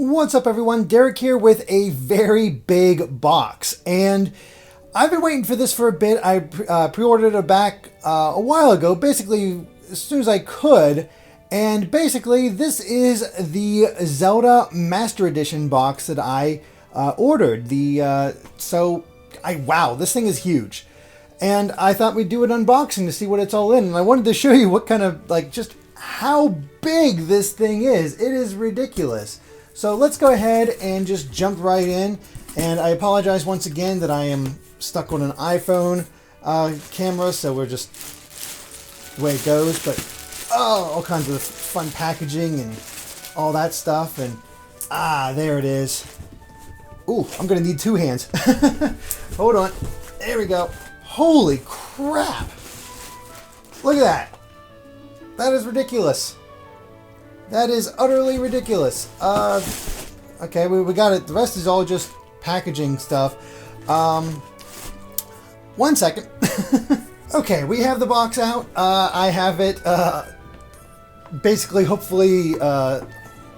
What's up everyone, Derek here with a very big box, and I've been waiting for this for a bit. I pre-ordered it back a while ago, basically as soon as I could, and basically this is the Zelda Master Edition box that I ordered. Wow, this thing is huge. And I thought we'd do an unboxing to see what it's all in, and I wanted to show you what kind of, just how big this thing is. It is ridiculous. So let's go ahead and just jump right in. And I apologize once again that I am stuck on an iPhone camera, so we're just the way it goes. But all kinds of fun packaging and all that stuff. And there it is. Ooh, I'm gonna need two hands. Hold on. There we go. Holy crap! Look at that. That is ridiculous. That is utterly ridiculous. Okay, we got it. The rest is all just packaging stuff. 1 second. Okay, we have the box out. I have it basically, hopefully,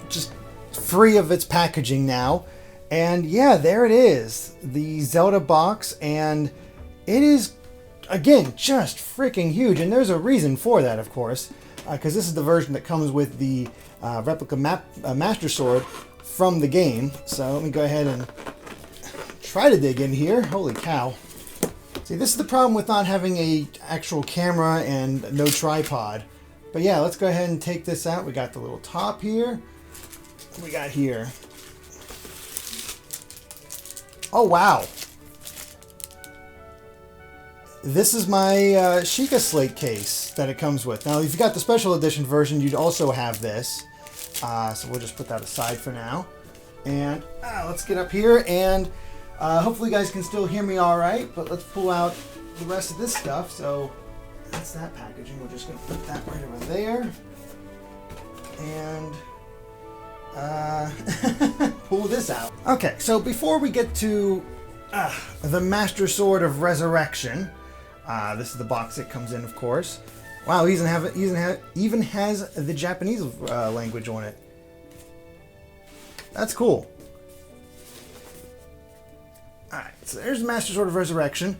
just free of its packaging now. And yeah, there it is. The Zelda box, and it is, again, just freaking huge. And there's a reason for that, of course. Because this is the version that comes with the replica Master Sword from the game. So let me go ahead and try to dig in here. Holy cow. See, this is the problem with not having a actual camera and no tripod. But yeah, let's go ahead and take this out. We got the little top here. What do we got here? Oh, wow. This is my Sheikah Slate case that it comes with. Now, if you got the special edition version, you'd also have this. So we'll just put that aside for now. And let's get up here, and hopefully you guys can still hear me all right. But let's pull out the rest of this stuff. So that's that packaging. We're just going to put that right over there. And pull this out. Okay, so before we get to the Master Sword of Resurrection, this is the box it comes in, of course. Wow, he even has the Japanese language on it. That's cool. Alright, so there's the Master Sword of Resurrection.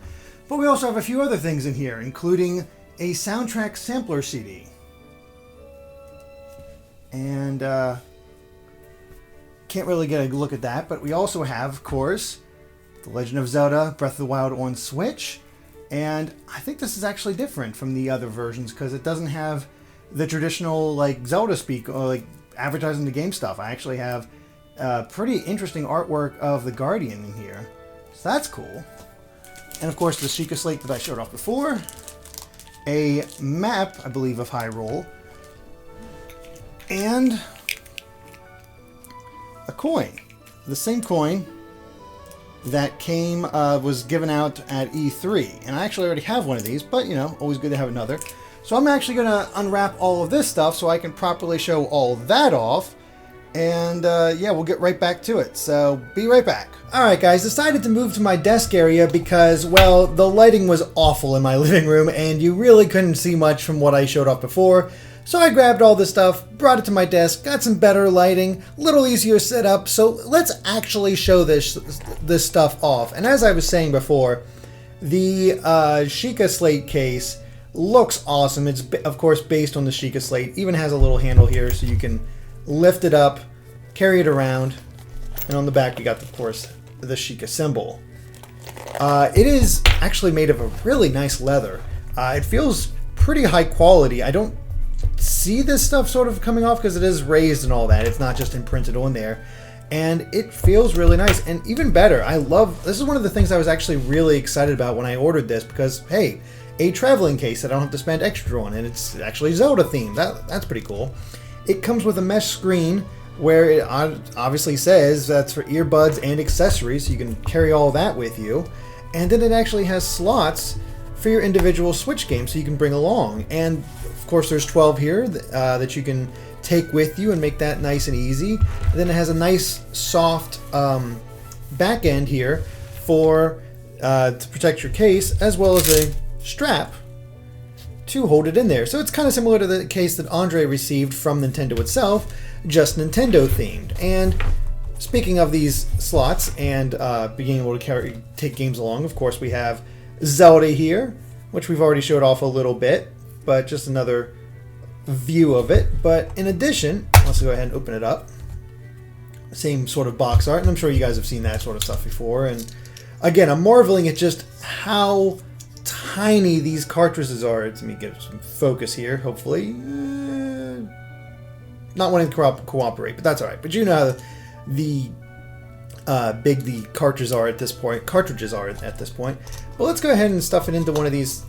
But we also have a few other things in here, including a soundtrack sampler CD. And, can't really get a look at that, but we also have, of course, The Legend of Zelda Breath of the Wild on Switch. And I think this is actually different from the other versions because it doesn't have the traditional Zelda speak or advertising the game stuff. I actually have pretty interesting artwork of the Guardian in here. So that's cool. And of course the Sheikah Slate that I showed off before. A map, I believe, of Hyrule. And a coin. The same coin that was given out at E3. And I actually already have one of these, but always good to have another. So I'm actually going to unwrap all of this stuff so I can properly show all that off. And yeah, we'll get right back to it. So be right back. Alright guys, decided to move to my desk area because, well, the lighting was awful in my living room and you really couldn't see much from what I showed off before. So I grabbed all this stuff, brought it to my desk, got some better lighting, a little easier setup, so let's actually show this stuff off. And as I was saying before, the Sheikah Slate case looks awesome. It's, of course, based on the Sheikah Slate. Even has a little handle here so you can lift it up, carry it around, and on the back you got, of course, the Sheikah symbol. It is actually made of a really nice leather. It feels pretty high quality. I don't see this stuff sort of coming off because it is raised and all that. It's not just imprinted on there. And it feels really nice. And even better, this is one of the things I was actually really excited about when I ordered this because, hey, a traveling case that I don't have to spend extra on, and it's actually Zelda themed. That's pretty cool. It comes with a mesh screen where it obviously says that's for earbuds and accessories, so you can carry all that with you. And then it actually has slots for your individual Switch games so you can bring along. And of course there's 12 here that you can take with you and make that nice and easy. And then it has a nice soft back end here to protect your case, as well as a strap to hold it in there. So it's kind of similar to the case that Andre received from Nintendo itself, just Nintendo themed. And speaking of these slots and being able to take games along, of course we have Zelda here, which we've already showed off a little bit, but just another view of it. But in addition, let's go ahead and open it up. Same sort of box art, and I'm sure you guys have seen that sort of stuff before. And again, I'm marveling at just how tiny these cartridges are. Let me get some focus here, hopefully. Not wanting to cooperate, but that's all right. But you know the big the cartridges are at this point. But let's go ahead and stuff it into one of these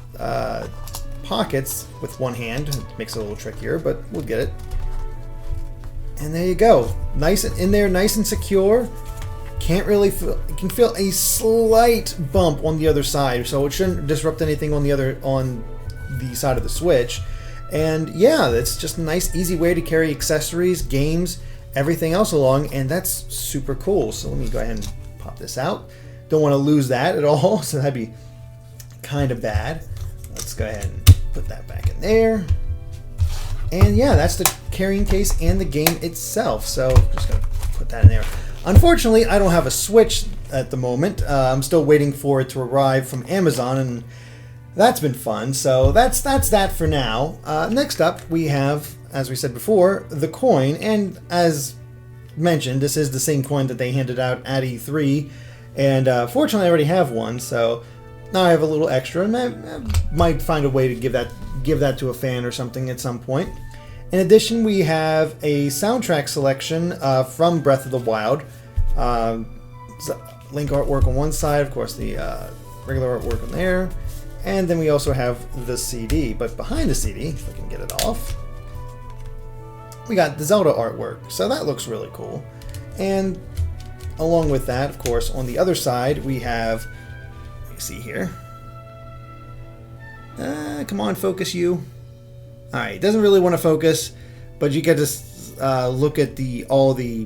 pockets with one hand. It makes it a little trickier, but we'll get it. And there you go. Nice in there, nice and secure. Can't really feel, you can feel a slight bump on the other side, so it shouldn't disrupt anything on the side of the Switch. And yeah, it's just a nice, easy way to carry accessories, games, everything else along, and that's super cool. So let me go ahead and pop this out. Don't want to lose that at all, so that'd be kind of bad. Let's go ahead and put that back in there. And yeah, that's the carrying case and the game itself. So just gonna put that in there. Unfortunately, I don't have a Switch at the moment. I'm still waiting for it to arrive from Amazon, and that's been fun. So that's that for now. Next up, we have, as we said before, the coin. And as mentioned, this is the same coin that they handed out at E3. And fortunately, I already have one. So now I have a little extra, and I might find a way to give that to a fan or something at some point. In addition, we have a soundtrack selection from Breath of the Wild. Link artwork on one side, of course the regular artwork on there, and then we also have the CD. But behind the CD, if I can get it off, we got the Zelda artwork. So that looks really cool. And along with that, of course, on the other side, we have, let me see here. Come on, focus you. Alright, doesn't really want to focus, but you get to look at all the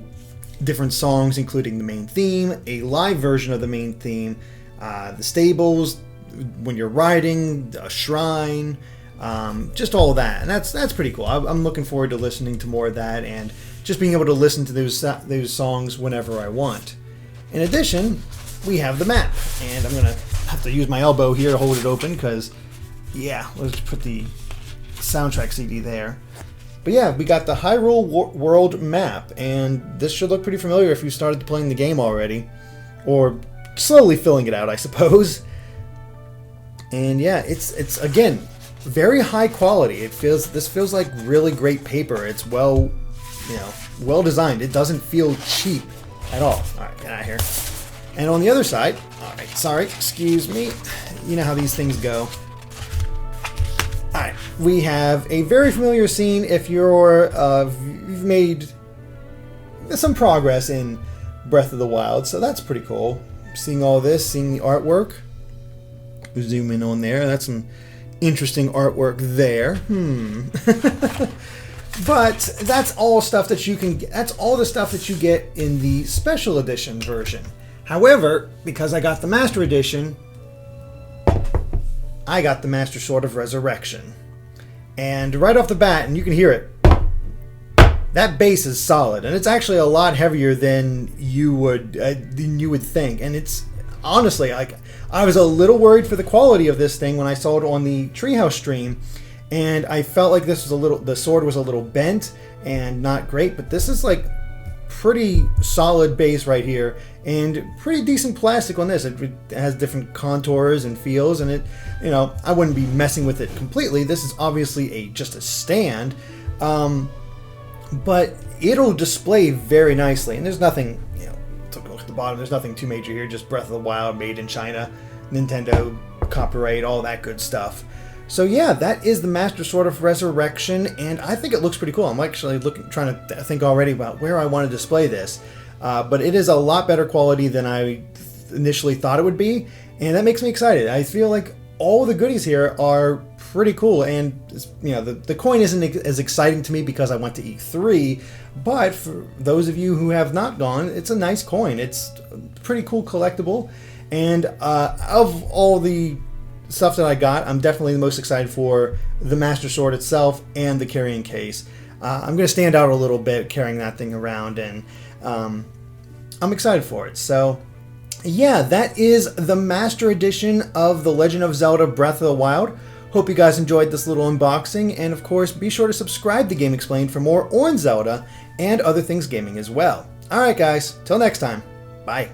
different songs, including the main theme, a live version of the main theme, the stables, when you're riding, a shrine, just all of that. And that's pretty cool. I'm looking forward to listening to more of that and just being able to listen to those songs whenever I want. In addition, we have the map, and I'm going to have to use my elbow here to hold it open because, yeah, let's put the soundtrack CD there. But yeah, we got the Hyrule World map, and this should look pretty familiar if you started playing the game already, or slowly filling it out, I suppose. And yeah, it's again very high quality. This feels like really great paper. It's well designed. It doesn't feel cheap at all. All right, get out of here. And on the other side, all right, sorry, excuse me. You know how these things go. Alright, we have a very familiar scene if you've made some progress in Breath of the Wild, so that's pretty cool. Seeing all this, seeing the artwork. Zoom in on there, that's some interesting artwork there. But that's all stuff that you can get. That's all the stuff that you get in the special edition version. However, because I got the Master Edition, I got the Master Sword of Resurrection. And right off the bat, and you can hear it, that bass is solid, and it's actually a lot heavier than you would think. And it's honestly, like, I was a little worried for the quality of this thing when I saw it on the Treehouse stream, and I felt like the sword was a little bent and not great, but this is like pretty solid bass right here, and pretty decent plastic on this. It has different contours and feels, and I wouldn't be messing with it completely. This is obviously just a stand, but it'll display very nicely. And there's nothing, take a look at the bottom. There's nothing too major here. Just Breath of the Wild, made in China, Nintendo copyright, all that good stuff. So yeah, that is the Master Sword of Resurrection, and I think it looks pretty cool. I'm actually trying to think already about where I want to display this, but it is a lot better quality than I initially thought it would be, and that makes me excited. I feel like all the goodies here are pretty cool, and the coin isn't as exciting to me because I went to E3, but for those of you who have not gone, it's a nice coin. It's a pretty cool collectible, and of all the stuff that I got, I'm definitely the most excited for the Master Sword itself and the carrying case. I'm going to stand out a little bit carrying that thing around, and I'm excited for it. So yeah, that is the Master Edition of The Legend of Zelda Breath of the Wild. Hope you guys enjoyed this little unboxing, and of course, be sure to subscribe to GameXplain for more on Zelda and other things gaming as well. Alright guys, till next time, bye.